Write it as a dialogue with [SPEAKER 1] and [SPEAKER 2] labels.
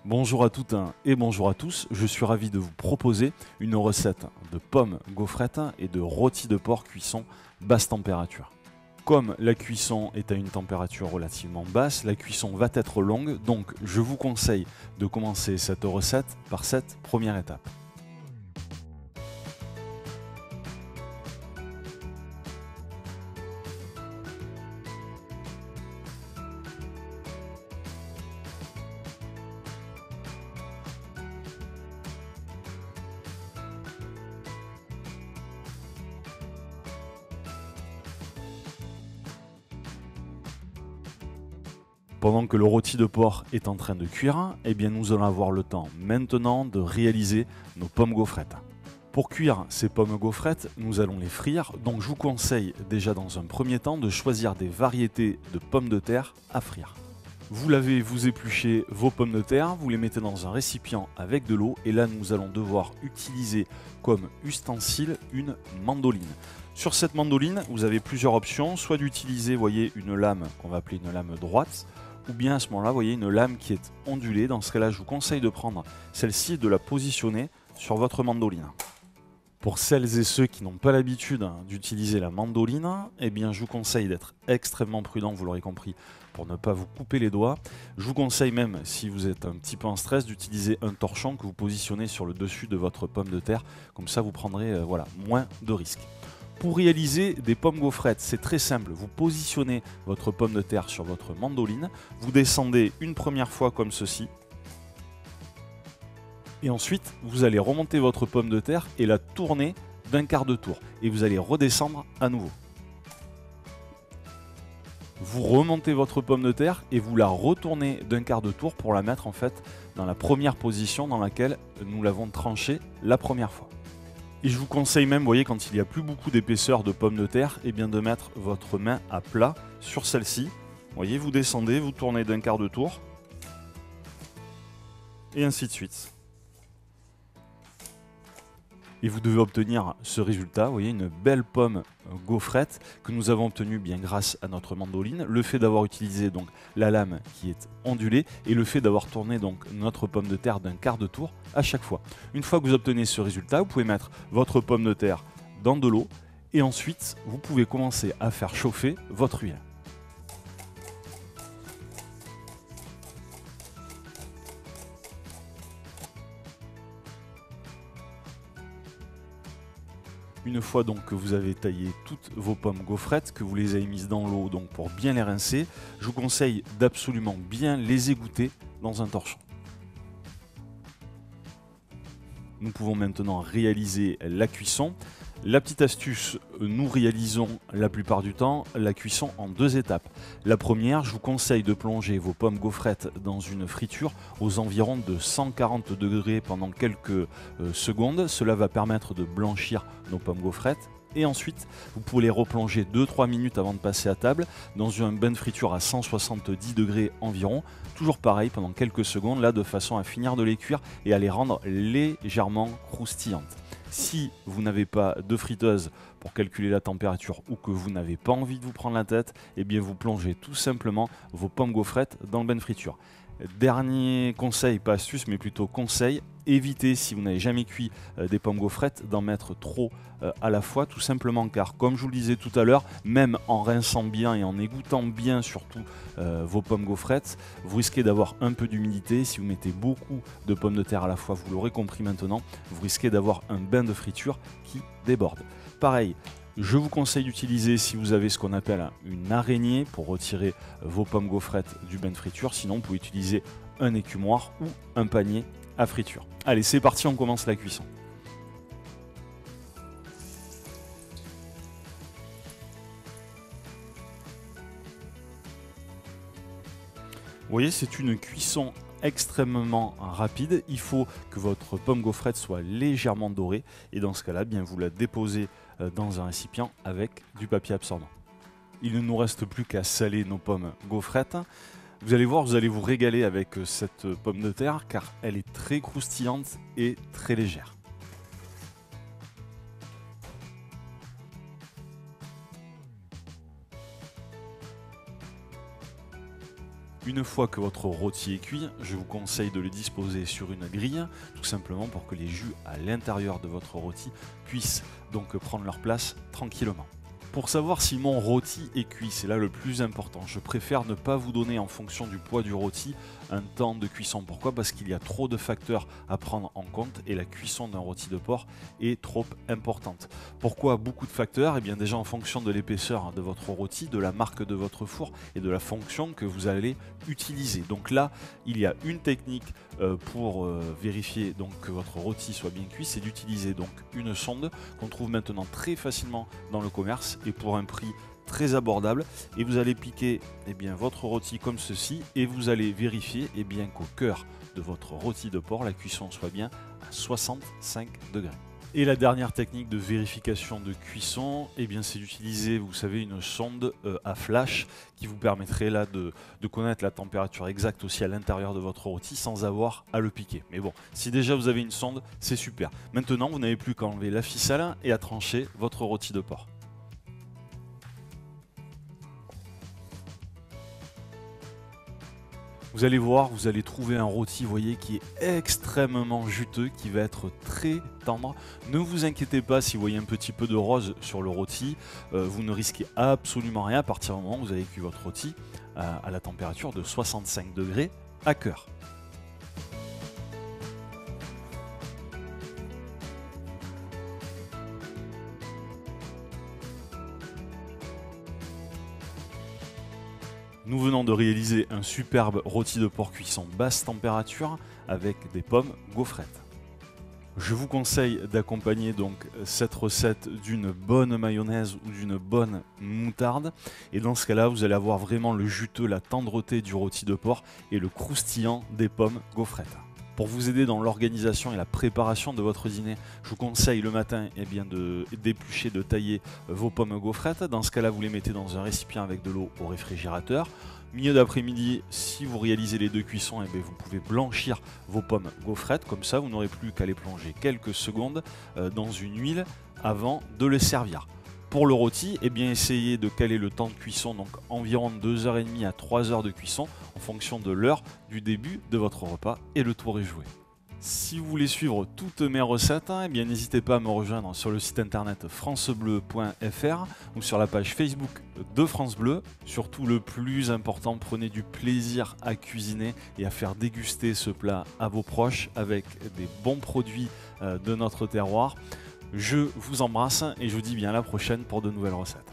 [SPEAKER 1] Bonjour à toutes et bonjour à tous, je suis ravi de vous proposer une recette de pommes gaufrettes et de rôti de porc cuisson basse température. Comme la cuisson est à une température relativement basse, la cuisson va être longue, donc je vous conseille de commencer cette recette par cette première étape. Pendant que le rôti de porc est en train de cuire, eh bien nous allons avoir le temps maintenant de réaliser nos pommes gaufrettes. Pour cuire ces pommes gaufrettes, nous allons les frire, donc je vous conseille déjà dans un premier temps de choisir des variétés de pommes de terre à frire. Vous lavez, vous épluchez vos pommes de terre, vous les mettez dans un récipient avec de l'eau et là nous allons devoir utiliser comme ustensile une mandoline. Sur cette mandoline, vous avez plusieurs options, soit d'utiliser, voyez, une lame qu'on va appeler une lame droite, ou bien à ce moment-là, vous voyez, une lame qui est ondulée. Dans ce cas-là, je vous conseille de prendre celle-ci et de la positionner sur votre mandoline. Pour celles et ceux qui n'ont pas l'habitude d'utiliser la mandoline, eh bien, je vous conseille d'être extrêmement prudent, vous l'aurez compris, pour ne pas vous couper les doigts. Je vous conseille même, si vous êtes un petit peu en stress, d'utiliser un torchon que vous positionnez sur le dessus de votre pomme de terre. Comme ça, vous prendrez moins de risques. Pour réaliser des pommes gaufrettes, c'est très simple. Vous positionnez votre pomme de terre sur votre mandoline, vous descendez une première fois comme ceci, et ensuite vous allez remonter votre pomme de terre et la tourner d'un quart de tour, et vous allez redescendre à nouveau. Vous remontez votre pomme de terre et vous la retournez d'un quart de tour pour la mettre en fait dans la première position dans laquelle nous l'avons tranchée la première fois. Et je vous conseille même, vous voyez, quand il n'y a plus beaucoup d'épaisseur de pommes de terre, eh bien de mettre votre main à plat sur celle-ci. Vous voyez, vous descendez, vous tournez d'un quart de tour, et ainsi de suite. Et vous devez obtenir ce résultat, vous voyez, une belle pomme gaufrette que nous avons obtenue bien grâce à notre mandoline, le fait d'avoir utilisé donc la lame qui est ondulée et le fait d'avoir tourné donc notre pomme de terre d'un quart de tour à chaque fois. Une fois que vous obtenez ce résultat, vous pouvez mettre votre pomme de terre dans de l'eau et ensuite vous pouvez commencer à faire chauffer votre huile. Une fois donc que vous avez taillé toutes vos pommes gaufrettes, que vous les avez mises dans l'eau donc pour bien les rincer, je vous conseille d'absolument bien les égoutter dans un torchon. Nous pouvons maintenant réaliser la cuisson. La petite astuce, nous réalisons la plupart du temps la cuisson en deux étapes. La première, je vous conseille de plonger vos pommes gaufrettes dans une friture aux environs de 140 degrés pendant quelques secondes. Cela va permettre de blanchir nos pommes gaufrettes. Et ensuite, vous pouvez les replonger 2-3 minutes avant de passer à table dans un bain de friture à 170 degrés environ. Toujours pareil pendant quelques secondes, là de façon à finir de les cuire et à les rendre légèrement croustillantes. Si vous n'avez pas de friteuse pour calculer la température ou que vous n'avez pas envie de vous prendre la tête, eh bien vous plongez tout simplement vos pommes gaufrettes dans le bain de friture. Dernier conseil, pas astuce, mais plutôt conseil, évitez si vous n'avez jamais cuit des pommes gaufrettes d'en mettre trop à la fois, tout simplement car comme je vous le disais tout à l'heure, même en rinçant bien et en égouttant bien surtout vos pommes gaufrettes, vous risquez d'avoir un peu d'humidité. Si vous mettez beaucoup de pommes de terre à la fois, vous l'aurez compris maintenant, vous risquez d'avoir un bain de friture qui déborde. Pareil, je vous conseille d'utiliser, si vous avez ce qu'on appelle une araignée pour retirer vos pommes gaufrettes du bain de friture. Sinon, vous pouvez utiliser un écumoire ou un panier à friture. Allez, c'est parti, on commence la cuisson. Vous voyez, c'est une cuisson extrêmement rapide. Il faut que votre pomme gaufrette soit légèrement dorée et dans ce cas-là, bien vous la déposez dans un récipient avec du papier absorbant. Il ne nous reste plus qu'à saler nos pommes gaufrettes. Vous allez voir, vous allez vous régaler avec cette pomme de terre car elle est très croustillante et très légère. Une fois que votre rôti est cuit, je vous conseille de le disposer sur une grille, tout simplement pour que les jus à l'intérieur de votre rôti puissent donc prendre leur place tranquillement. Pour savoir si mon rôti est cuit, c'est là le plus important. Je préfère ne pas vous donner en fonction du poids du rôti un temps de cuisson. Pourquoi? Parce qu'il y a trop de facteurs à prendre en compte et la cuisson d'un rôti de porc est trop importante. Pourquoi beaucoup de facteurs? Eh bien déjà en fonction de l'épaisseur de votre rôti, de la marque de votre four et de la fonction que vous allez utiliser. Donc là, il y a une technique pour vérifier donc que votre rôti soit bien cuit, c'est d'utiliser donc une sonde qu'on trouve maintenant très facilement dans le commerce et pour un prix très abordable, et vous allez piquer votre rôti comme ceci et vous allez vérifier qu'au cœur de votre rôti de porc, la cuisson soit bien à 65 degrés. Et la dernière technique de vérification de cuisson, c'est d'utiliser, vous savez, une sonde à flash qui vous permettrait là de connaître la température exacte aussi à l'intérieur de votre rôti sans avoir à le piquer. Mais bon, si déjà vous avez une sonde, c'est super. Maintenant, vous n'avez plus qu'à enlever la ficelle et à trancher votre rôti de porc. Vous allez voir, vous allez trouver un rôti, voyez, qui est extrêmement juteux, qui va être très tendre. Ne vous inquiétez pas si vous voyez un petit peu de rose sur le rôti, vous ne risquez absolument rien à partir du moment où vous avez cuit votre rôti à la température de 65 degrés à cœur. Nous venons de réaliser un superbe rôti de porc cuisson basse température avec des pommes gaufrettes. Je vous conseille d'accompagner donc cette recette d'une bonne mayonnaise ou d'une bonne moutarde. Et dans ce cas-là, vous allez avoir vraiment le juteux, la tendreté du rôti de porc et le croustillant des pommes gaufrettes. Pour vous aider dans l'organisation et la préparation de votre dîner, je vous conseille le matin d'éplucher, de tailler vos pommes gaufrettes. Dans ce cas-là, vous les mettez dans un récipient avec de l'eau au réfrigérateur. Milieu d'après-midi, si vous réalisez les deux cuissons, vous pouvez blanchir vos pommes gaufrettes. Comme ça, vous n'aurez plus qu'à les plonger quelques secondes dans une huile avant de les servir. Pour le rôti, essayez de caler le temps de cuisson, donc environ 2h30 à 3h de cuisson, en fonction de l'heure du début de votre repas, et le tour est joué. Si vous voulez suivre toutes mes recettes, n'hésitez pas à me rejoindre sur le site internet francebleu.fr ou sur la page Facebook de France Bleu. Surtout, le plus important, prenez du plaisir à cuisiner et à faire déguster ce plat à vos proches avec des bons produits de notre terroir. Je vous embrasse et je vous dis bien à la prochaine pour de nouvelles recettes.